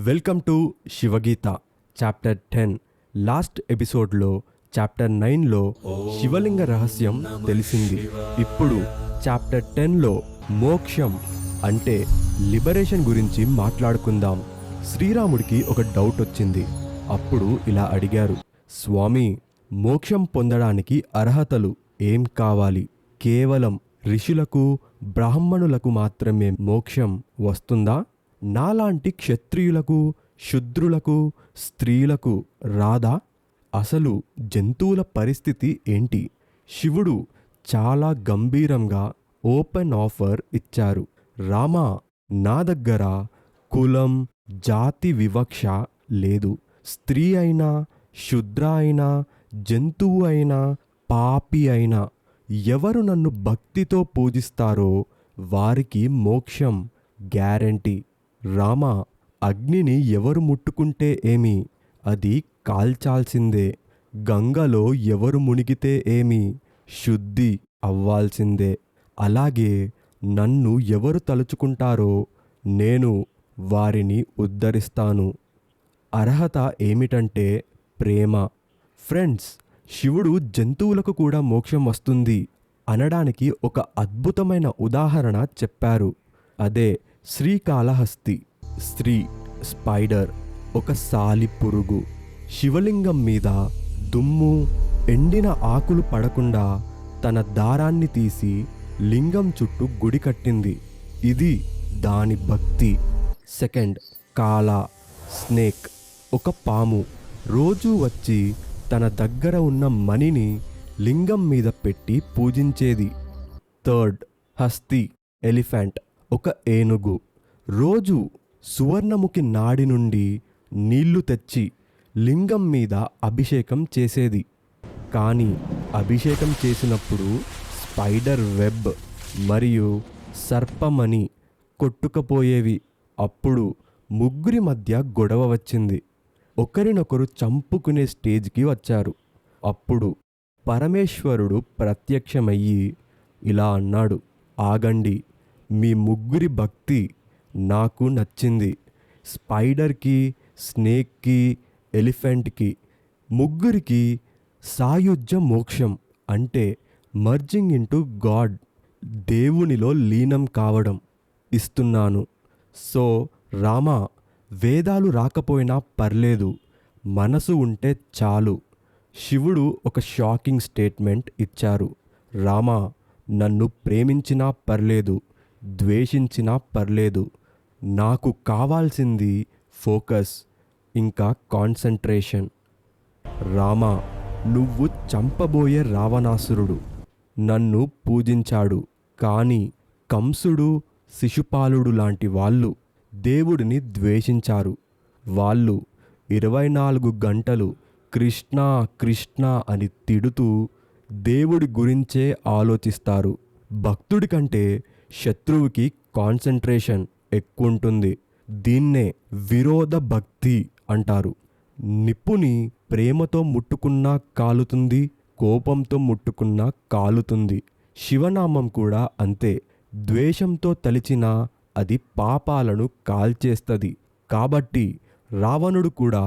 Welcome to Shiva Gita chapter 10. Last ఎపిసోడ్లో chapter 9లో శివలింగ రహస్యం తెలిసింది. ఇప్పుడు చాప్టర్ 10లో మోక్షం అంటే లిబరేషన్ గురించి మాట్లాడుకుందాం. శ్రీరాముడికి ఒక డౌట్ వచ్చింది. అప్పుడు ఇలా అడిగారు, స్వామి, మోక్షం పొందడానికి అర్హతలు ఏం కావాలి? కేవలం ఋషులకు బ్రాహ్మణులకు మాత్రమే మోక్షం వస్తుందా? నాలాంటి క్షత్రియులకు, శూద్రులకు, స్త్రీలకు రాదా? అసలు జంతువుల పరిస్థితి ఏంటి? శివుడు చాలా గంభీరంగా ఓపెన్ ఆఫర్ ఇచ్చారు. రామా, నా దగ్గర కులం, జాతి వివక్ష లేదు. స్త్రీ అయినా, శూద్ర అయినా, జంతువు అయినా, పాపి అయినా ఎవరు నన్ను భక్తితో పూజిస్తారో వారికి మోక్షం గ్యారంటీ. రామా, అగ్నిని ఎవరు ముట్టుకుంటే ఏమి, అది కాల్చాల్సిందే. గంగలో ఎవరు మునిగితే ఏమి, శుద్ధి అవ్వాల్సిందే. అలాగే నన్ను ఎవరు తలుచుకుంటారో నేను వారిని ఉద్ధరిస్తాను. అర్హత ఏమిటంటే ప్రేమ. ఫ్రెండ్స్, శివుడు జంతువులకు కూడా మోక్షం వస్తుంది అనడానికి ఒక అద్భుతమైన ఉదాహరణ చెప్పారు. అదే శ్రీకాళహస్తి. స్త్రీ స్పైడర్, ఒక సాలి పురుగు, శివలింగం మీద దుమ్ము, ఎండిన ఆకులు పడకుండా తన దారాన్ని తీసి లింగం చుట్టూ గుడి కట్టింది. ఇది దాని భక్తి. సెకండ్, కాళ స్నేక్, ఒక పాము, రోజూ వచ్చి తన దగ్గర ఉన్న మణిని లింగం మీద పెట్టి పూజించేది. థర్డ్, హస్తి ఎలిఫెంట్, ఒక ఏనుగు, రోజు సువర్ణముఖి నాడి నుండి నీళ్లు తెచ్చి లింగం మీద అభిషేకం చేసేది. కానీ అభిషేకం చేసినప్పుడు స్పైడర్ వెబ్ మరియు సర్పమణి కొట్టుకుపోయేవి. అప్పుడు ముగ్గురి మధ్య గొడవ వచ్చింది. ఒకరినొకరు చంపుకునే స్టేజ్కి వచ్చారు. అప్పుడు పరమేశ్వరుడు ప్రత్యక్షమయ్యి ఇలా అన్నాడు, ఆగండి, మీ ముగ్గురి భక్తి నాకు నచ్చింది. స్పైడర్కి, స్నేక్కి, ఎలిఫెంట్కి ముగ్గురికి సాయుజ్య మోక్షం అంటే మర్జింగ్ ఇంటూ గాడ్, దేవునిలో లీనం కావడం ఇస్తున్నాను. సో రామా, వేదాలు రాకపోయినా పర్లేదు, మనసు ఉంటే చాలు. శివుడు ఒక షాకింగ్ స్టేట్మెంట్ ఇచ్చారు. రామా, నన్ను ప్రేమించినా పర్లేదు, ద్వేషించినా పర్లేదు, నాకు కావాల్సింది ఫోకస్ ఇంకా కాన్సంట్రేషన్. రామా, నువ్వు చంపబోయే రావణాసురుడు నన్ను పూజించాడు. కానీ కంసుడు, శిశుపాలుడు లాంటి వాళ్ళు దేవుడిని ద్వేషించారు. వాళ్ళు 24 గంటలు కృష్ణ కృష్ణ అని తిడుతూ దేవుడి గురించే ఆలోచిస్తారు. భక్తుడి కంటే శత్రువుకి కాన్సంట్రేషన్ ఎక్కువుంటుంది. దీన్నే విరోధ భక్తి అంటారు. నిప్పుని ప్రేమతో ముట్టుకున్నా కాలుతుంది, కోపంతో ముట్టుకున్నా కాలుతుంది. శివనామం కూడా అంతే. ద్వేషంతో తలిచినా అది పాపాలను కాల్చేస్తుంది. కాబట్టి రావణుడు కూడా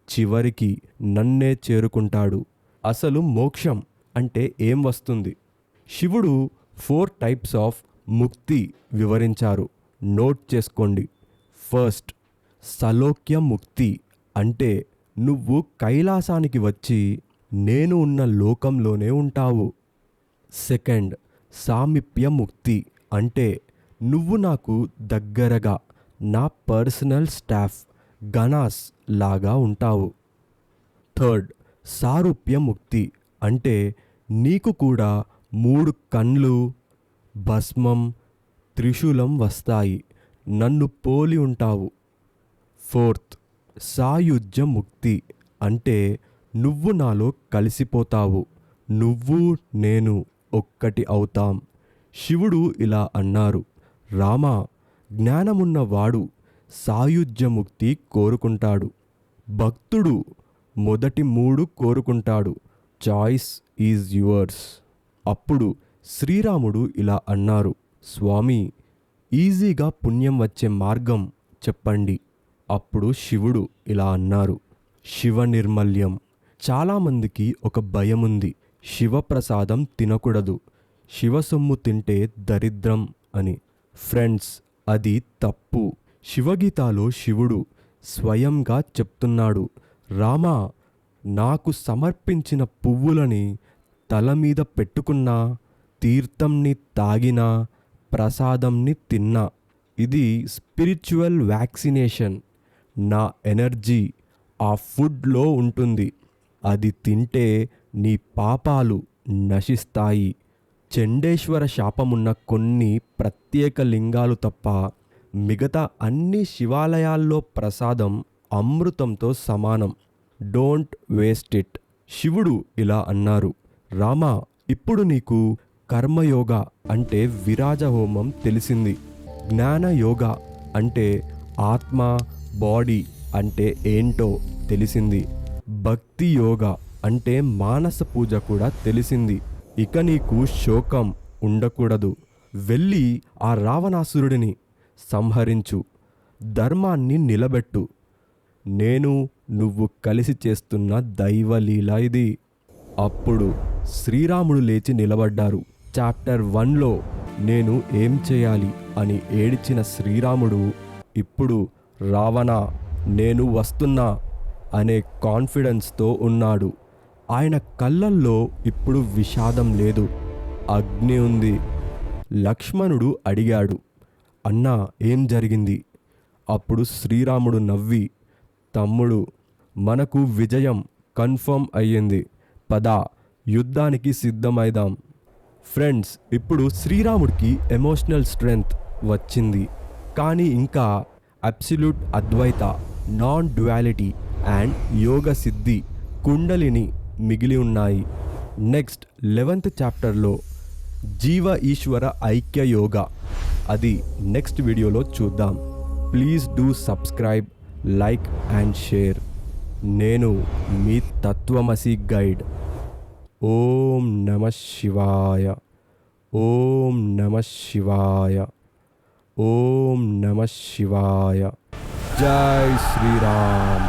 చివరికి నన్నే చేరుకుంటాడు. అసలు మోక్షం అంటే ఏం వస్తుంది? శివుడు 4 టైప్స్ ఆఫ్ ముక్తి వివరించారు. నోట్ చేసుకోండి. ఫస్ట్, సలోక్య ముక్తి అంటే నువ్వు కైలాసానికి వచ్చి నేను ఉన్న లోకంలోనే ఉంటావు. సెకండ్, సామీప్య ముక్తి అంటే నువ్వు నాకు దగ్గరగా నా పర్సనల్ స్టాఫ్ గణాస్ లాగా ఉంటావు. థర్డ్, సారూప్య ముక్తి అంటే నీకు కూడా 3 కళ్ళు, భస్మం, త్రిశూలం వస్తాయి, నన్ను పోలి ఉంటావు. ఫోర్త్, సాయుజ్య ముక్తి అంటే నువ్వు నాలో కలిసిపోతావు, నువ్వు నేను ఒక్కటి అవుతాం. శివుడు ఇలా అన్నారు, రామా, జ్ఞానమున్నవాడు సాయుజ్యముక్తి కోరుకుంటాడు. భక్తుడు మొదటి 3 కోరుకుంటాడు. Choice is yours. అప్పుడు శ్రీరాముడు ఇలా అన్నారు, స్వామి, ఈజీగా పుణ్యం వచ్చే మార్గం చెప్పండి. అప్పుడు శివుడు ఇలా అన్నారు, శివ నిర్మల్యం. చాలామందికి ఒక భయం ఉంది, శివప్రసాదం తినకూడదు, శివ సొమ్ము తింటే దరిద్రం అని. ఫ్రెండ్స్, అది తప్పు. శివగీతాలో శివుడు స్వయంగా చెప్తున్నాడు, రామా, నాకు సమర్పించిన పువ్వులని తల మీద పెట్టుకున్నా, తీర్థంని తాగినా, ప్రసాదంని తిన్నా, ఇది స్పిరిచువల్ వ్యాక్సినేషన్. నా ఎనర్జీ ఆ ఫుడ్లో ఉంటుంది. అది తింటే నీ పాపాలు నశిస్తాయి. చండేశ్వర శాపమున్న కొన్ని ప్రత్యేక లింగాలు తప్ప మిగతా అన్ని శివాలయాల్లో ప్రసాదం అమృతంతో సమానం. Don't waste it. శివుడు ఇలా అన్నారు, రామా, ఇప్పుడు నీకు కర్మయోగ అంటే విరాజ హోమం తెలిసింది, జ్ఞానయోగ అంటే ఆత్మ బాడీ అంటే ఏంటో తెలిసింది, భక్తి యోగ అంటే మానస పూజ కూడా తెలిసింది. ఇక నీకు శోకం ఉండకూడదు. వెళ్ళి ఆ రావణాసురుడిని సంహరించు, ధర్మాన్ని నిలబెట్టు. నేను నువ్వు కలిసి చేస్తున్న దైవలీల ఇది. అప్పుడు శ్రీరాముడు లేచి నిలబడ్డారు. చాప్టర్ 1లో నేను ఏం చేయాలి అని ఏడ్చిన శ్రీరాముడు ఇప్పుడు రావణ, నేను వస్తున్నా అనే కాన్ఫిడెన్స్తో ఉన్నాడు. ఆయన కళ్ళల్లో ఇప్పుడు విషాదం లేదు, అగ్ని ఉంది. లక్ష్మణుడు అడిగాడు, అన్నా, ఏం జరిగింది? అప్పుడు శ్రీరాముడు నవ్వి, తమ్ముడు, మనకు విజయం కన్ఫర్మ్ అయ్యింది, పద యుద్ధానికి సిద్ధమైదాం. ఫ్రెండ్స్, ఇప్పుడు శ్రీరాముడికి ఎమోషనల్ స్ట్రెంగ్త్ వచ్చింది, కానీ ఇంకా absolute Advaita, non duality and yoga siddhi kundalini మిగిలి ఉన్నాయి. నెక్స్ట్ 11th చాప్టర్లో జీవ ఈశ్వర ఐక్య యోగ, అది నెక్స్ట్ వీడియోలో చూద్దాం. Please do subscribe, like and share. నేను మీ తత్వమసి గైడ్. ఓం నమః శివాయ. ఓం నమః శివాయ. ఓం నమః శివాయ. జై శ్రీరామ్.